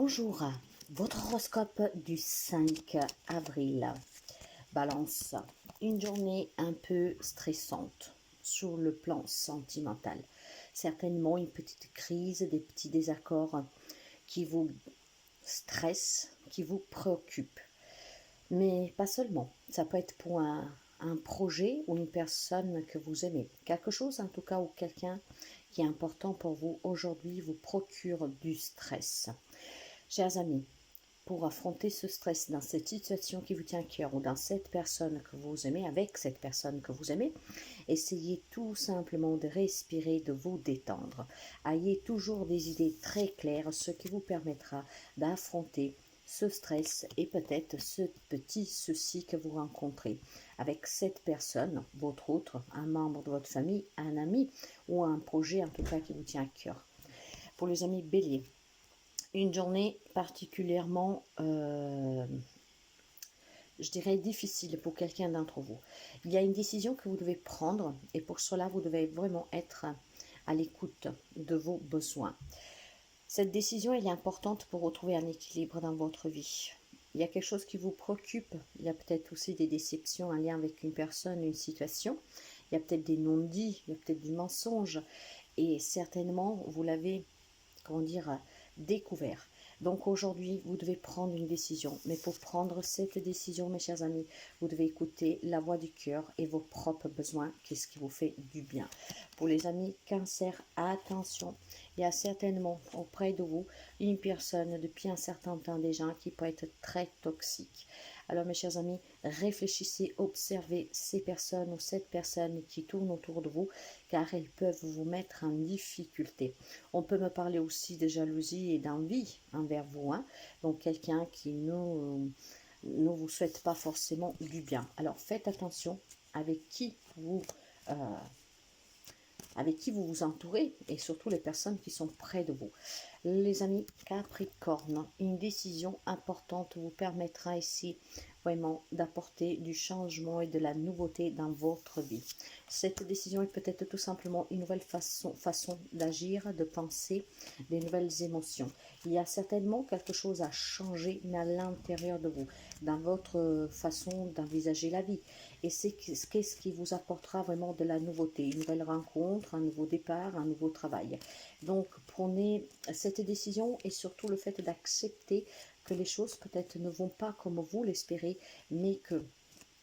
Bonjour, votre horoscope du 5 avril. Balance, une journée un peu stressante sur le plan sentimental. Certainement une petite crise, des petits désaccords qui vous stressent, qui vous préoccupent. Mais pas seulement, ça peut être pour un projet ou une personne que vous aimez. Quelque chose en tout cas ou quelqu'un qui est important pour vous aujourd'hui vous procure du stress. Chers amis, pour affronter ce stress dans cette situation qui vous tient à cœur ou dans cette personne que vous aimez, avec cette personne que vous aimez, essayez tout simplement de respirer, de vous détendre. Ayez toujours des idées très claires, ce qui vous permettra d'affronter ce stress et peut-être ce petit souci que vous rencontrez avec cette personne, votre autre, un membre de votre famille, un ami ou un projet en tout cas qui vous tient à cœur. Pour les amis béliers, une journée particulièrement, je dirais, difficile pour quelqu'un d'entre vous. Il y a une décision que vous devez prendre et pour cela, vous devez vraiment être à l'écoute de vos besoins. Cette décision, elle est importante pour retrouver un équilibre dans votre vie. Il y a quelque chose qui vous préoccupe. Il y a peut-être aussi des déceptions en lien avec une personne, une situation. Il y a peut-être des non-dits, il y a peut-être du mensonge. Et certainement, vous l'avez, comment dire, découvert. Donc aujourd'hui, vous devez prendre une décision. Mais pour prendre cette décision, mes chers amis, vous devez écouter la voix du cœur et vos propres besoins. Qu'est-ce qui vous fait du bien? Pour les amis cancer, attention. Il y a certainement auprès de vous une personne depuis un certain temps déjà qui peut être très toxique. Alors mes chers amis, réfléchissez, observez ces personnes ou cette personne qui tourne autour de vous car elles peuvent vous mettre en difficulté. On peut me parler aussi de jalousie et d'envie envers vous, hein? Donc quelqu'un qui ne vous souhaite pas forcément du bien. Alors faites attention euh, avec qui vous vous entourez et surtout les personnes qui sont près de vous. Les amis Capricorne, une décision importante vous permettra ici vraiment d'apporter du changement et de la nouveauté dans votre vie. Cette décision est peut-être tout simplement une nouvelle façon d'agir, de penser, des nouvelles émotions. Il y a certainement quelque chose à changer, mais à l'intérieur de vous, dans votre façon d'envisager la vie. Et c'est qu'est-ce qui vous apportera vraiment de la nouveauté, une nouvelle rencontre, un nouveau départ, un nouveau travail. Donc prenez cette décision et surtout le fait d'accepter que les choses peut-être ne vont pas comme vous l'espérez, mais que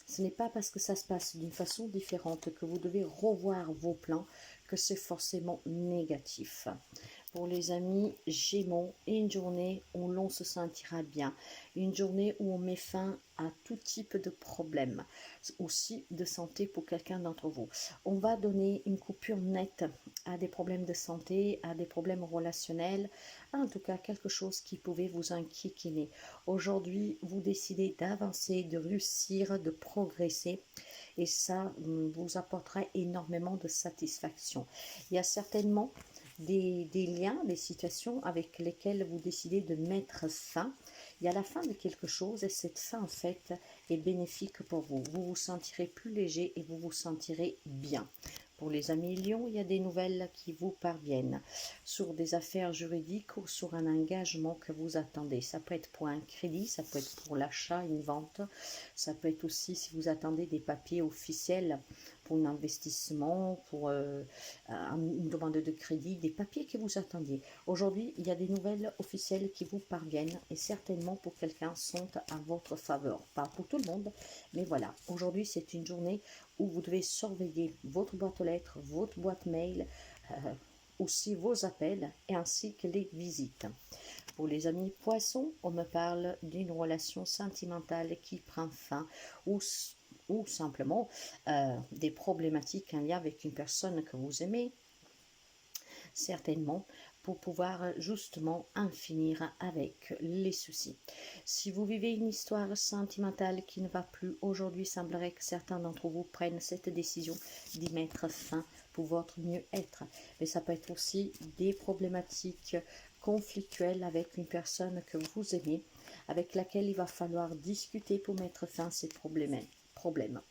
ce n'est pas parce que ça se passe d'une façon différente que vous devez revoir vos plans, que c'est forcément négatif. Pour les amis Gémeaux, une journée où l'on se sentira bien, une journée où on met fin à tout type de problème, aussi de santé pour quelqu'un d'entre vous. On va donner une coupure nette à des problèmes de santé, à des problèmes relationnels, en tout cas quelque chose qui pouvait vous inquiéter. Aujourd'hui, vous décidez d'avancer, de réussir, de progresser et ça vous apportera énormément de satisfaction. Il y a certainement des liens, des situations avec lesquelles vous décidez de mettre fin. Il y a la fin de quelque chose et cette fin en fait est bénéfique pour vous. Vous vous sentirez plus léger et vous vous sentirez bien. Pour les amis Lions, il y a des nouvelles qui vous parviennent sur des affaires juridiques ou sur un engagement que vous attendez. Ça peut être pour un crédit, ça peut être pour l'achat, une vente. Ça peut être aussi si vous attendez des papiers officiels pour un investissement, pour une demande de crédit, des papiers que vous attendiez. Aujourd'hui, il y a des nouvelles officielles qui vous parviennent et certainement pour quelqu'un sont à votre faveur. Pas pour tout le monde, mais voilà. Aujourd'hui, c'est une journée où vous devez surveiller votre boîte aux lettres, votre boîte mail, aussi vos appels et ainsi que les visites. Pour les amis poissons, on me parle d'une relation sentimentale qui prend fin ou simplement des problématiques en lien avec une personne que vous aimez, certainement, pour pouvoir justement en finir avec les soucis. Si vous vivez une histoire sentimentale qui ne va plus, aujourd'hui semblerait que certains d'entre vous prennent cette décision d'y mettre fin pour votre mieux-être. Mais ça peut être aussi des problématiques conflictuelles avec une personne que vous aimez, avec laquelle il va falloir discuter pour mettre fin à ces problème.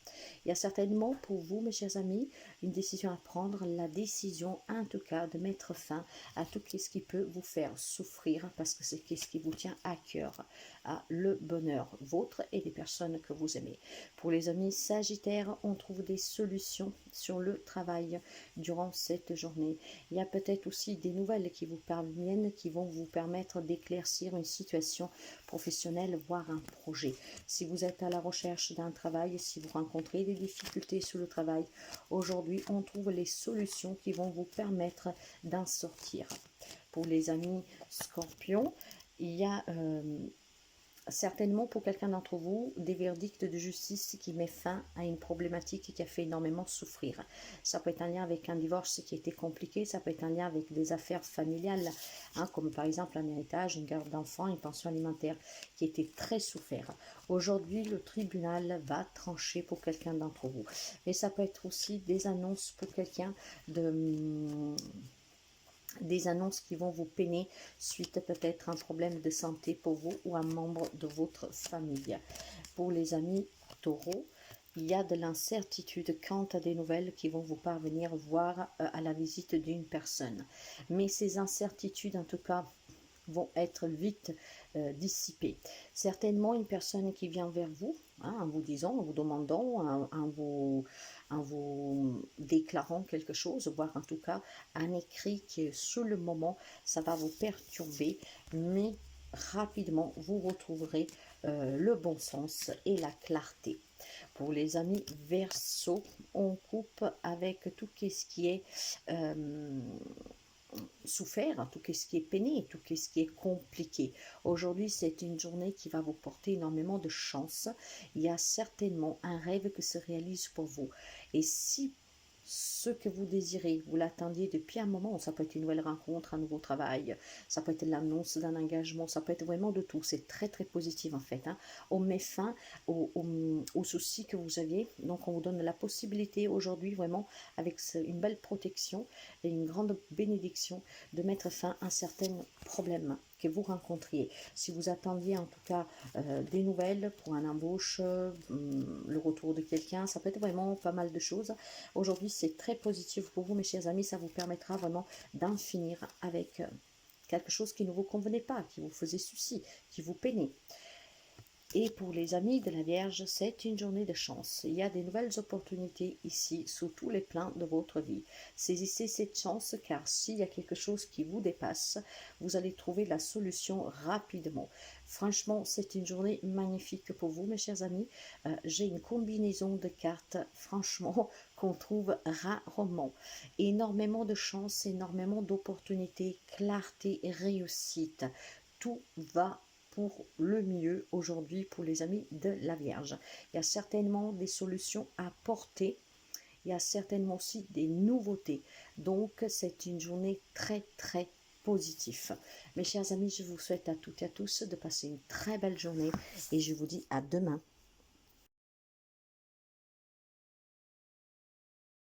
Il y a certainement pour vous, mes chers amis, une décision à prendre, la décision en tout cas de mettre fin à tout ce qui peut vous faire souffrir parce que c'est ce qui vous tient à cœur, à le bonheur vôtre et des personnes que vous aimez. Pour les amis Sagittaires, on trouve des solutions sur le travail durant cette journée. Il y a peut-être aussi des nouvelles qui vous parviennent, qui vont vous permettre d'éclaircir une situation professionnelle, voire un projet. Si vous êtes à la recherche d'un travail, si vous rencontrez des difficultés sur le travail, aujourd'hui on trouve les solutions qui vont vous permettre d'en sortir. Pour les amis Scorpions, il y a certainement pour quelqu'un d'entre vous des verdicts de justice qui met fin à une problématique qui a fait énormément souffrir. Ça peut être un lien avec un divorce qui était compliqué, ça peut être un lien avec des affaires familiales, comme par exemple un héritage, une garde d'enfants, une pension alimentaire qui était très souffert. Aujourd'hui, le tribunal va trancher pour quelqu'un d'entre vous. Mais ça peut être aussi des annonces pour quelqu'un des annonces qui vont vous peiner suite peut-être à un problème de santé pour vous ou un membre de votre famille. Pour les amis Taureaux, il y a de l'incertitude quant à des nouvelles qui vont vous parvenir, voire à la visite d'une personne. Mais ces incertitudes, en tout cas, vont être vite dissipées. Certainement une personne qui vient vers vous, en vous disant, en vous demandant, en vous déclarant quelque chose, voire en tout cas un écrit qui sur le moment, ça va vous perturber, mais rapidement vous retrouverez le bon sens et la clarté. Pour les amis Verseau, on coupe avec tout ce qui est souffert, tout ce qui est peiné, tout ce qui est compliqué. Aujourd'hui, c'est une journée qui va vous porter énormément de chance. Il y a certainement un rêve qui se réalise pour vous. Et si ce que vous désirez, vous l'attendiez depuis un moment, ça peut être une nouvelle rencontre, un nouveau travail, ça peut être l'annonce d'un engagement, ça peut être vraiment de tout. C'est très très positif en fait. On met fin aux soucis que vous aviez. Donc on vous donne la possibilité aujourd'hui vraiment avec une belle protection et une grande bénédiction de mettre fin à certains problèmes que vous rencontriez. Si vous attendiez en tout cas des nouvelles pour un embauche, le retour de quelqu'un, ça peut être vraiment pas mal de choses. Aujourd'hui, c'est très positif pour vous, mes chers amis. Ça vous permettra vraiment d'en finir avec quelque chose qui ne vous convenait pas, qui vous faisait souci, qui vous peinait. Et pour les amis de la Vierge, c'est une journée de chance. Il y a des nouvelles opportunités ici, sous tous les plans de votre vie. Saisissez cette chance, car s'il y a quelque chose qui vous dépasse, vous allez trouver la solution rapidement. Franchement, c'est une journée magnifique pour vous, mes chers amis. J'ai une combinaison de cartes, franchement, qu'on trouve rarement. Énormément de chance, énormément d'opportunités, clarté et réussite. Tout va pour le mieux aujourd'hui pour les amis de la Vierge. Il y a certainement des solutions à porter. Il y a certainement aussi des nouveautés. Donc, c'est une journée très, très positive. Mes chers amis, je vous souhaite à toutes et à tous de passer une très belle journée et je vous dis à demain.